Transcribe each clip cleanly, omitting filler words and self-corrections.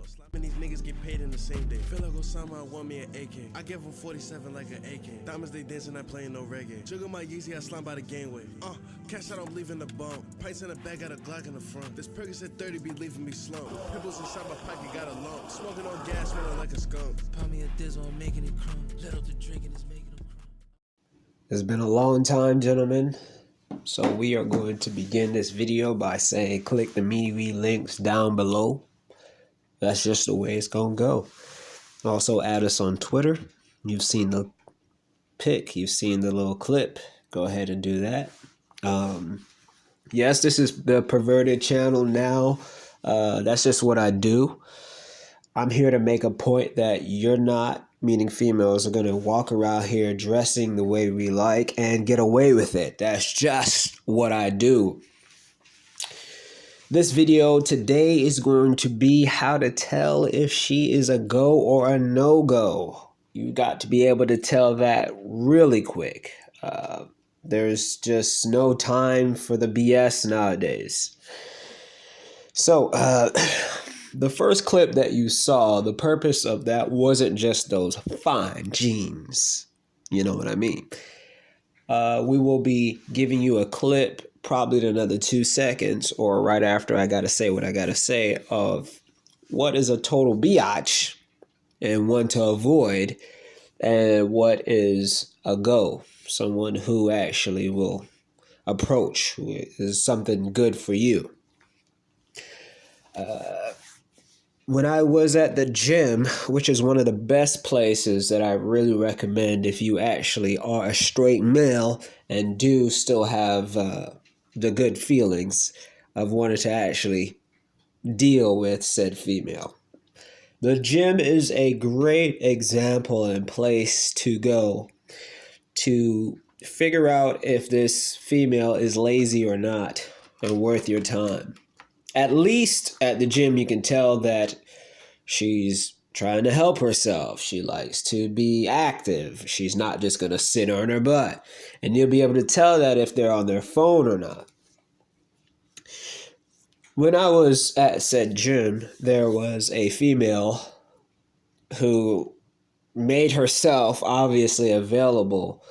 Slapping these niggas get paid in the same day. Feel like Osama want me an AK. I give him 47 like an AK. Diamonds they dancing, I playing no reggae. Juggle my Yeezy, I slime by the gangway. Cash out, I'm leaving the bump. Pints in the back, got a Glock in the front. This Percocet 30 be leaving me slumped. Pimples inside my pocket, got a lump. Smoking on gas, smelling like a skunk. Pop me a dizzle, I'm making it crumb. Let out the drink and it's making them crumb. It's been a long time, gentlemen. So we are going to begin this video by saying click the MeWe links down below. That's just the way it's going to go. Also add us on Twitter. You've seen the pic. You've seen the little clip. Go ahead and do that. Yes, this is the perverted channel now. That's just what I do. I'm here to make a point that you're not, meaning females, are going to walk around here dressing the way we like and get away with it. That's just what I do. This video today is going to be how to tell if she is a go or a no-go. You got to be able to tell that really quick. There's just no time for the BS nowadays. So, the first clip that you saw, the purpose of that wasn't just those fine jeans. You know what I mean? We will be giving you a clip probably in another 2 seconds or right after I got to say what I got to say of what is a total biatch and one to avoid and what is a go. Someone who actually will approach, who is something good for you. When I was at the gym, which is one of the best places that I really recommend if you actually are a straight male and do still have the good feelings of wanting to actually deal with said female. The gym is a great example and place to go to figure out if this female is lazy or not and worth your time. At least at the gym, you can tell that she's trying to help herself. She likes to be active. She's not just going to sit on her butt. And you'll be able to tell that if they're on their phone or not. When I was at said gym, there was a female who made herself obviously available.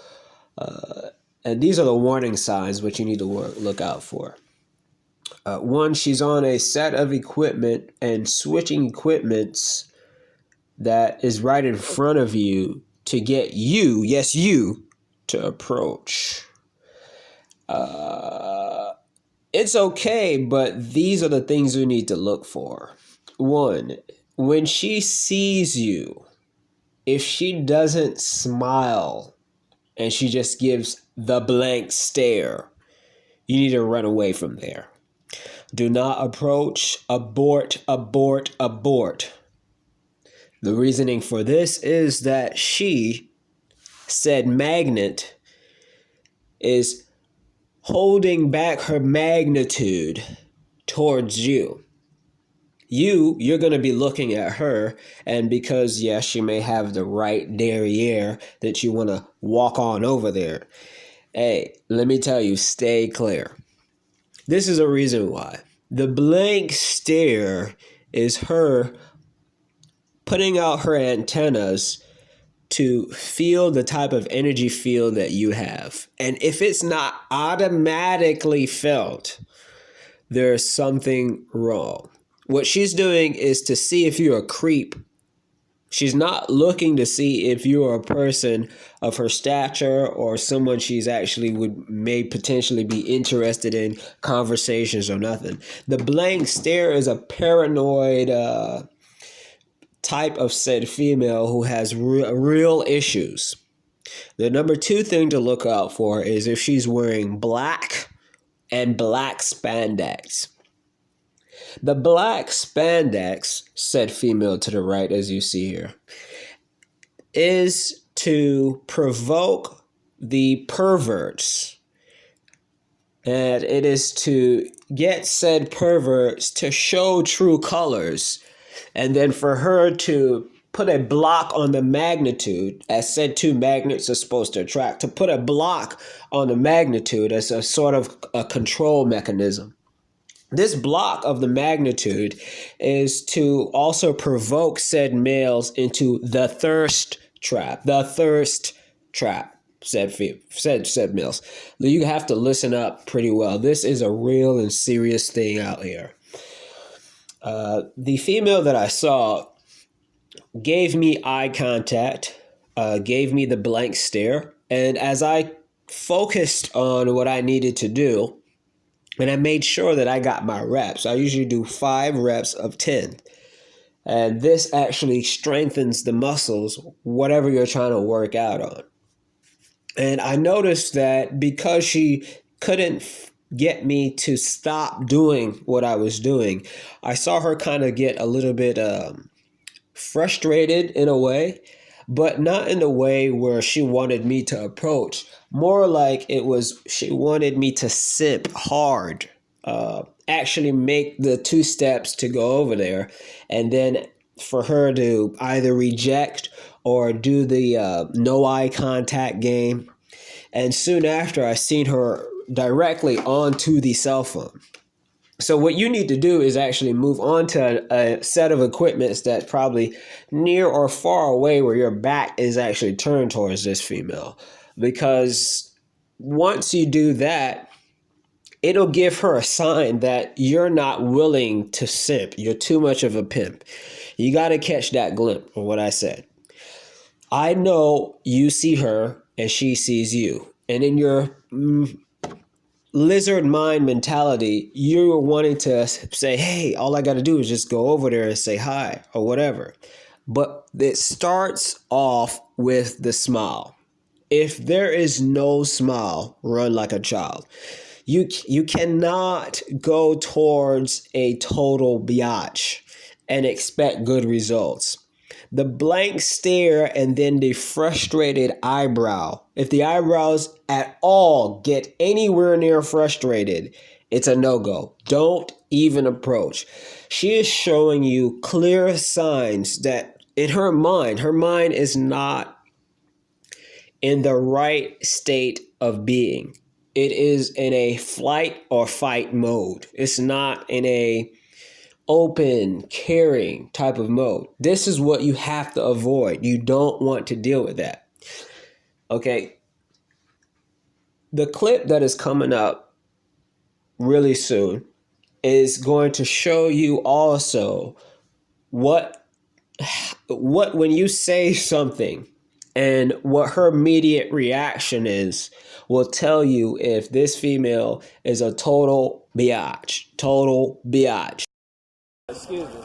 And these are the warning signs which you need to look out for. One, she's on a set of equipment and switching equipments that is right in front of you to get you, yes, you, to approach. It's okay, but these are the things you need to look for. One, when she sees you, if she doesn't smile and she just gives the blank stare, you need to run away from there. Do not approach. Abort, abort, abort. The reasoning for this is that she, said magnet, is holding back her magnitude towards you. You're going to be looking at her, and because, yes, she may have the right derriere that you want to walk on over there. Hey, let me tell you, stay clear. This is a reason why. The blank stare is her putting out her antennas to feel the type of energy field that you have. And if it's not automatically felt, there's something wrong. What she's doing is to see if you're a creep. She's not looking to see if you're a person of her stature or someone she's actually may potentially be interested in conversations or nothing. The blank stare is a paranoid type of said female who has real issues. The number 2 thing to look out for is if she's wearing black and black spandex. The black spandex, said female to the right as you see here, is to provoke the perverts. And it is to get said perverts to show true colors. And then for her to put a block on the magnitude, as said 2 magnets are supposed to attract, to put a block on the magnitude as a sort of a control mechanism. This block of the magnitude is to also provoke said males into the thirst trap. The thirst trap. Said males. You have to listen up pretty well. This is a real and serious thing out here. The female that I saw gave me eye contact, gave me the blank stare, and as I focused on what I needed to do, and I made sure that I got my reps. I usually do 5 reps of 10. And this actually strengthens the muscles, whatever you're trying to work out on. And I noticed that because she couldn't get me to stop doing what I was doing, I saw her kind of get a little bit frustrated in a way, but not in a way where she wanted me to approach. More like it was she wanted me to simp hard, actually make the 2 steps to go over there, and then for her to either reject or do the no eye contact game. And soon after, I seen her directly onto the cell phone. So what you need to do is actually move on to a set of equipments that's probably near or far away where your back is actually turned towards this female. Because once you do that, it'll give her a sign that you're not willing to simp. You're too much of a pimp. You got to catch that glimpse of what I said. I know you see her and she sees you. And in your lizard mind mentality, you're wanting to say, hey, all I got to do is just go over there and say hi or whatever. But it starts off with the smile. If there is no smile, run like a child. You cannot go towards a total biatch and expect good results. The blank stare and then the frustrated eyebrow. If the eyebrows at all get anywhere near frustrated, it's a no-go. Don't even approach. She is showing you clear signs that in her mind is not in the right state of being. It is in a flight or fight mode. It's not in a open, caring type of mode. This is what you have to avoid. You don't want to deal with that. Okay. The clip that is coming up really soon is going to show you also what when you say something and what her immediate reaction is will tell you if this female is a total biatch. Total biatch. Excuse me.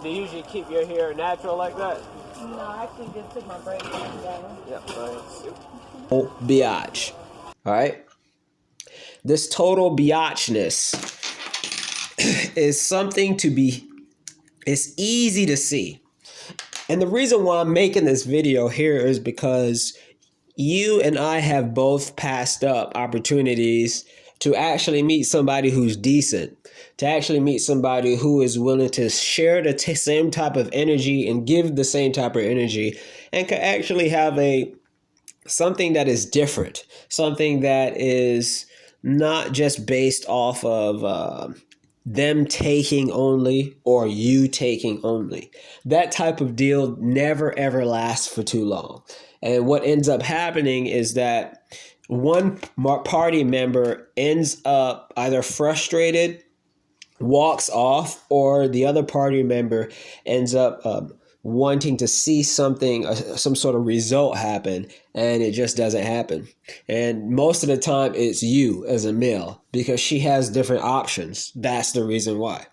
Do you usually keep your hair natural like that? No, I actually just took my braids down. Yep. Total biatch. All right. This total biatchness is something to be. It's easy to see. And the reason why I'm making this video here is because you and I have both passed up opportunities to actually meet somebody who's decent, to actually meet somebody who is willing to share the same type of energy and give the same type of energy, and can actually have something that is different, something that is not just based off of them taking only or you taking only. That type of deal never ever lasts for too long. And what ends up happening is that one party member ends up either frustrated, walks off, or the other party member ends up wanting to see something, some sort of result happen, and it just doesn't happen. And most of the time it's you as a male, because she has different options. That's the reason why.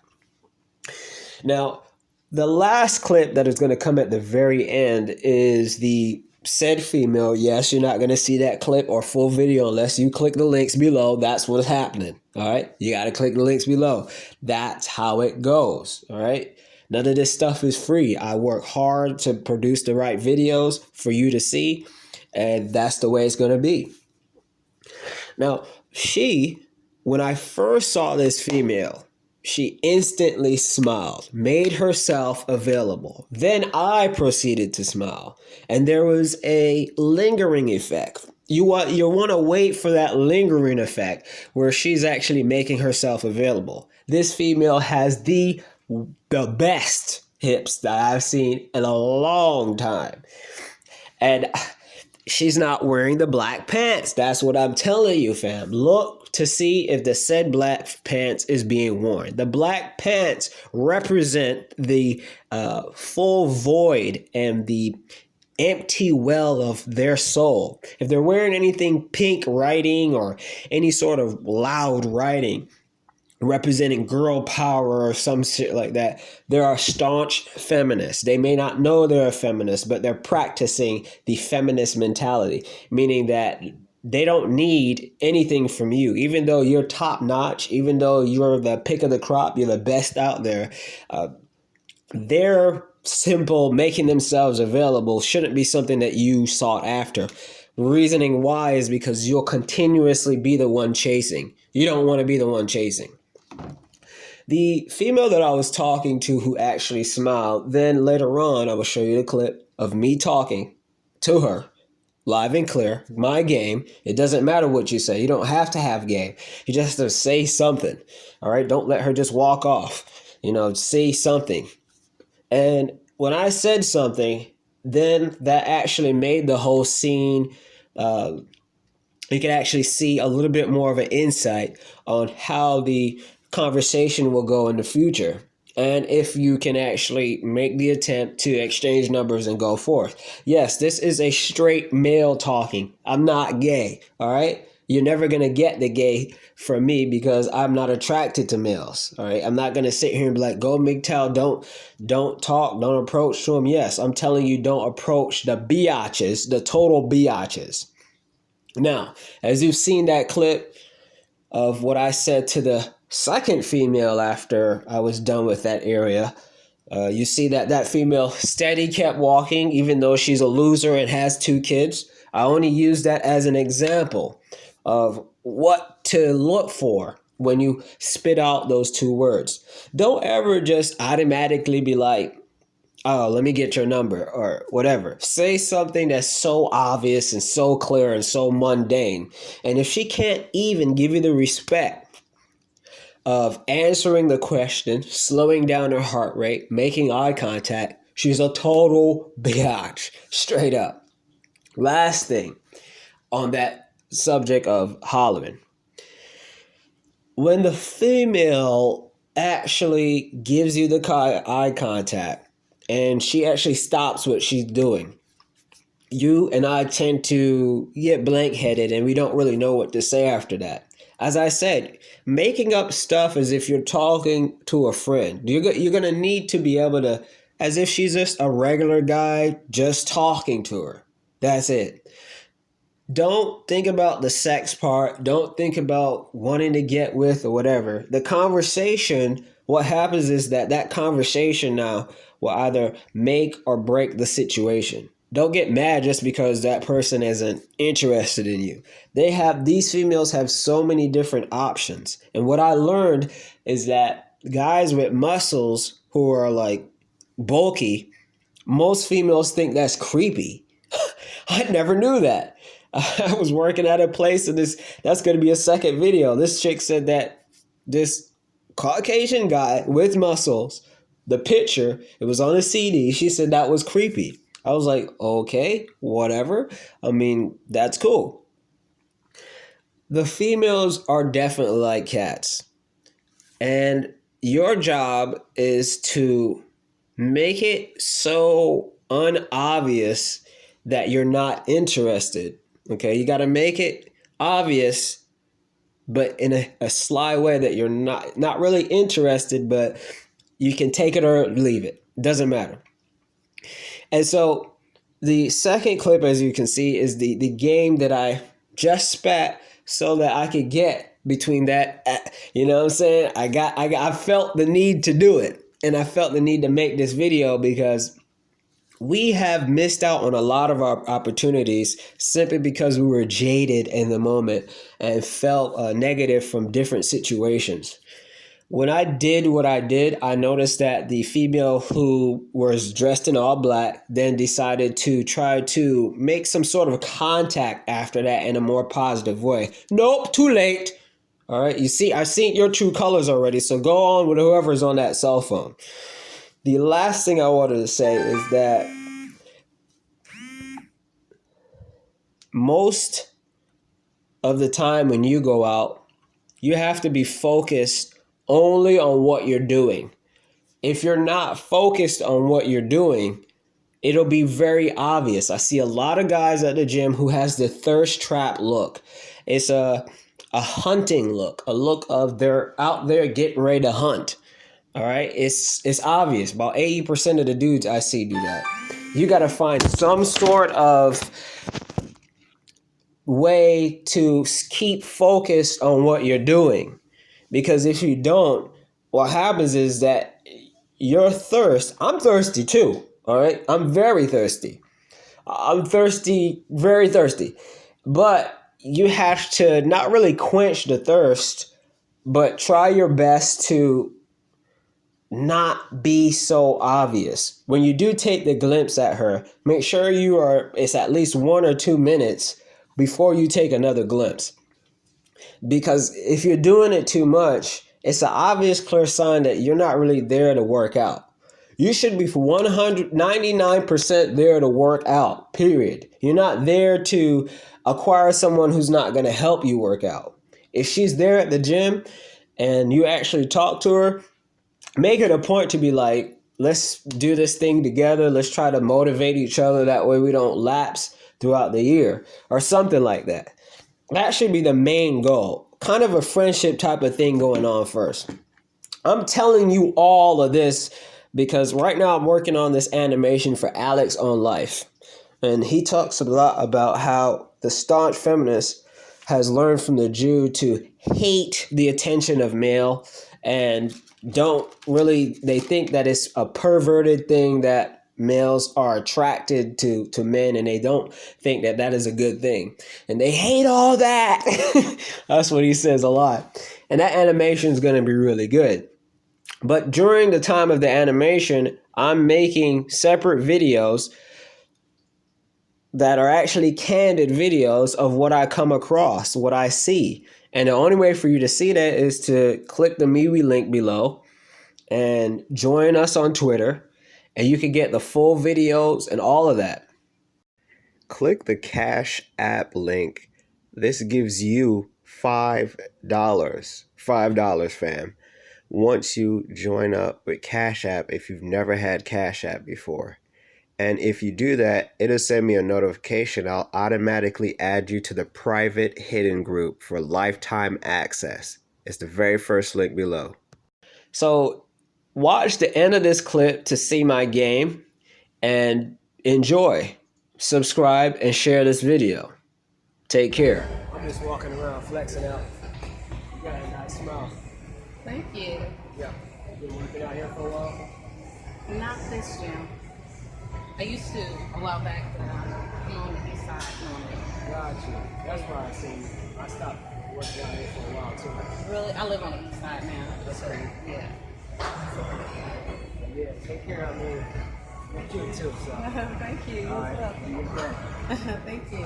Now, the last clip that is going to come at the very end is the said female. Yes, you're not going to see that clip or full video unless you click the links below. That's what's happening. All right. You got to click the links below. That's how it goes. All right. None of this stuff is free. I work hard to produce the right videos for you to see, and that's the way it's going to be. Now, when I first saw this female, she instantly smiled, made herself available. Then I proceeded to smile, and there was a lingering effect. You want to wait for that lingering effect where she's actually making herself available. This female has the best hips that I've seen in a long time. And she's not wearing the black pants. That's what I'm telling you, fam. Look to see if the said black pants is being worn. The black pants represent the full void and the empty well of their soul. If they're wearing anything pink writing or any sort of loud writing representing girl power or some shit like that, they are staunch feminists. They may not know they're a feminist, but they're practicing the feminist mentality, meaning that they don't need anything from you. Even though you're top notch, even though you're the pick of the crop, you're the best out there, their simple making themselves available shouldn't be something that you sought after. Reasoning why is because you'll continuously be the one chasing. You don't want to be the one chasing. The female that I was talking to who actually smiled, then later on I will show you the clip of me talking to her live and clear, my game. It doesn't matter what you say. You don't have to have game. You just have to say something. All right. Don't let her just walk off. Say something. And when I said something, then that actually made the whole scene. You can actually see a little bit more of an insight on how the conversation will go in the future. And if you can actually make the attempt to exchange numbers and go forth. Yes, this is a straight male talking. I'm not gay. All right. You're never going to get the gay from me because I'm not attracted to males. All right. I'm not going to sit here and be like, go MGTOW, don't talk, don't approach to them. Yes, I'm telling you, don't approach the biatches, the total biatches. Now, as you've seen that clip of what I said to the second female after I was done with that area, you see that female steady kept walking, even though she's a loser and has 2 kids. I only use that as an example of what to look for when you spit out those 2 words. Don't ever just automatically be like, oh, let me get your number or whatever. Say something that's so obvious and so clear and so mundane. And if she can't even give you the respect of answering the question, slowing down her heart rate, making eye contact, she's a total biatch, straight up. Last thing on that subject of hollering. When the female actually gives you the eye contact and she actually stops what she's doing, you and I tend to get blank-headed and we don't really know what to say after that. As I said, making up stuff as if you're talking to a friend. You're going to need to be able to, as if she's just a regular guy, just talking to her. That's it. Don't think about the sex part. Don't think about wanting to get with or whatever. The conversation, what happens is that conversation now will either make or break the situation. Don't get mad just because that person isn't interested in you. These females have so many different options. And what I learned is that guys with muscles who are like bulky, most females think that's creepy. I never knew that. I was working at a place and that's going to be a second video. This chick said that this Caucasian guy with muscles, the picture, it was on a CD. She said that was creepy. I was like, okay, whatever. I mean, that's cool. The females are definitely like cats. And your job is to make it so unobvious that you're not interested. Okay, you got to make it obvious, but in a sly way that you're not really interested, but you can take it or leave it. Doesn't matter. And so the second clip, as you can see, is the game that I just spat so that I could get between that. You know what I'm saying? I felt the need to do it. And I felt the need to make this video because we have missed out on a lot of our opportunities simply because we were jaded in the moment and felt negative from different situations. When I did what I did, I noticed that the female who was dressed in all black then decided to try to make some sort of contact after that in a more positive way. Nope, too late. All right. You see, I've seen your true colors already. So go on with whoever's on that cell phone. The last thing I wanted to say is that most of the time when you go out, you have to be focused only on what you're doing. If you're not focused on what you're doing, it'll be very obvious. I see a lot of guys at the gym who has the thirst trap look. It's a hunting look, a look of they're out there getting ready to hunt. All right, it's obvious. About 80% of the dudes I see do that. You got to find some sort of way to keep focused on what you're doing, because if you don't, what happens is that your thirst. I'm thirsty too. All right, I'm very thirsty. I'm thirsty, very thirsty. But you have to not really quench the thirst, but try your best to not be so obvious. When you do take the glimpse at her, make sure it's at least 1 or 2 minutes before you take another glimpse. Because if you're doing it too much, it's an obvious, clear sign that you're not really there to work out. You should be 199% there to work out, period. You're not there to acquire someone who's not going to help you work out. If she's there at the gym and you actually talk to her, make it a point to be like, let's do this thing together. Let's try to motivate each other. That way we don't lapse throughout the year or something like that. That should be the main goal. Kind of a friendship type of thing going on first. I'm telling you all of this because right now I'm working on this animation for Alex on Life. And he talks a lot about how the staunch feminist has learned from the Jew to hate the attention of male and they think that it's a perverted thing that males are attracted to men, and they don't think that that is a good thing. And they hate all that. That's what he says a lot. And that animation is going to be really good. But during the time of the animation, I'm making separate videos that are actually candid videos of what I come across, what I see. And the only way for you to see that is to click the MeWe link below and join us on Twitter. And you can get the full videos and all of that. Click the Cash App link. This gives you $5. $5, fam. Once you join up with Cash App, if you've never had Cash App before. And if you do that, it'll send me a notification. I'll automatically add you to the private hidden group for lifetime access. It's the very first link below. So watch the end of this clip to see my game and enjoy. Subscribe and share this video. Take care. I'm just walking around flexing out. You got a nice smile. Thank you. Yeah. Been working out here for a while? Not this gym. I used to a while back, but I'm on the east side normally. Gotcha. That's why I see you. I stopped working out here for a while too. Really? I live on the east side now. That's right. Yeah. Yeah, take care of me. You're cute too, so. Thank you. All right. You bet. Thank you.